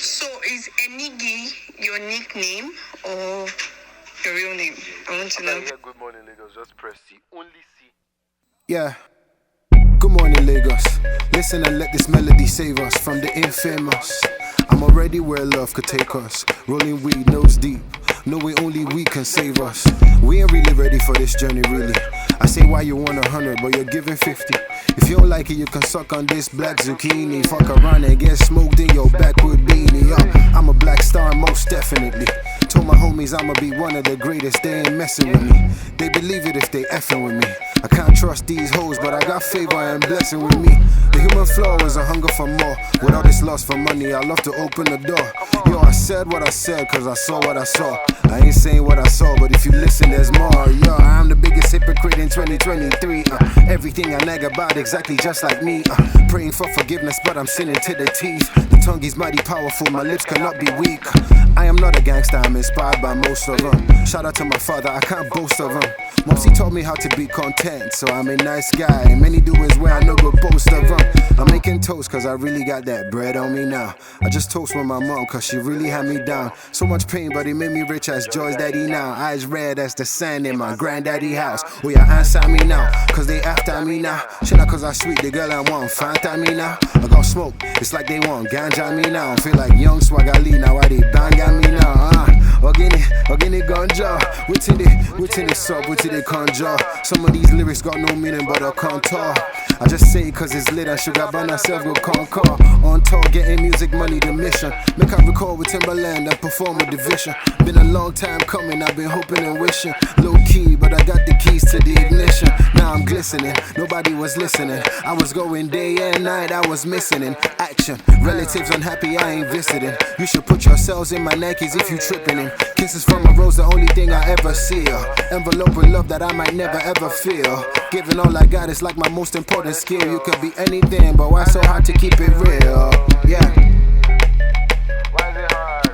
So is Enigi your nickname or your real name? I want to know. Good morning, Lagos. Just press C. Only C. Yeah. Good morning, Lagos. Listen and let this melody save us from the infamous. I'm already where love could take us. Rolling weed nose deep, knowing only we can save us. We ain't really ready for this journey, really. I say why you want 100, but you're giving 50. If you don't like it, you can suck on this black zucchini. Fuck around and get smoked in your backwood beanie. I'm a black star, most definitely. Told my homies I'ma be one of the greatest, they ain't messing with me. They believe it if they effing with me. I can't trust these hoes, but I got favor and blessing with me. The human flaw is a hunger for more. With all this lust for money, I love to open the door. Yo, I said what I said, cause I saw what I saw. I ain't saying what I saw, but if you listen, there's more. Yo, I'm the biggest hypocrite in 2023. Everything I nag about, exactly just like me. Praying for forgiveness, but I'm sinning to the teeth. The tongue is mighty powerful, my lips cannot be weak. I am not a gangster, I'm inspired by most of them. Shout out to my father, I can't boast of him. Mopsy taught me how to be content, so I'm a nice guy. Many do is where I know good boast of them. I'm making toast cause I really got that bread on me now. I just toast with my mom cause she really had me down. So much pain but it made me rich as Joy's daddy now. Eyes red as the sand in my granddaddy house. Oh yeah, answer me now, cause they after me now. Shit out cause I sweet, the girl I want Fanta me now. I got smoke, it's like they want ganja me now. I feel like young Swaggali now, why they bang at me now. Organic ganja, within the sub, within the conjure. Some of these lyrics got no meaning but I can't talk. I just say it cause it's lit and sugar by myself go conquer. On tour, getting music money the mission. Make I record with Timberland and perform with Division. Been a long time coming, I've been hoping and wishing. Low key, but I got the keys to the ignition. Now I'm glistening, nobody was listening. I was going day and night, I was missing in action. Relatives unhappy, I ain't visiting. You should put yourselves in my Nikes if you tripping in. Kisses from a rose, the only thing I ever see. Envelope with love that I might never ever feel. Giving all I got is like my most important skill. You could be anything, but why so hard to keep it real? Yeah. Why is it hard?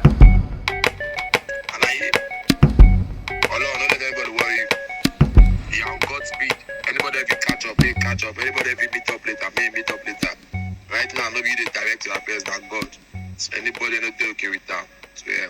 Don't let everybody worry you. You're on Godspeed. Anybody if you catch up, they catch up. Anybody if you meet up later, may meet up later. Right now, nobody direct your affairs than God. So anybody not okay with that. So yeah.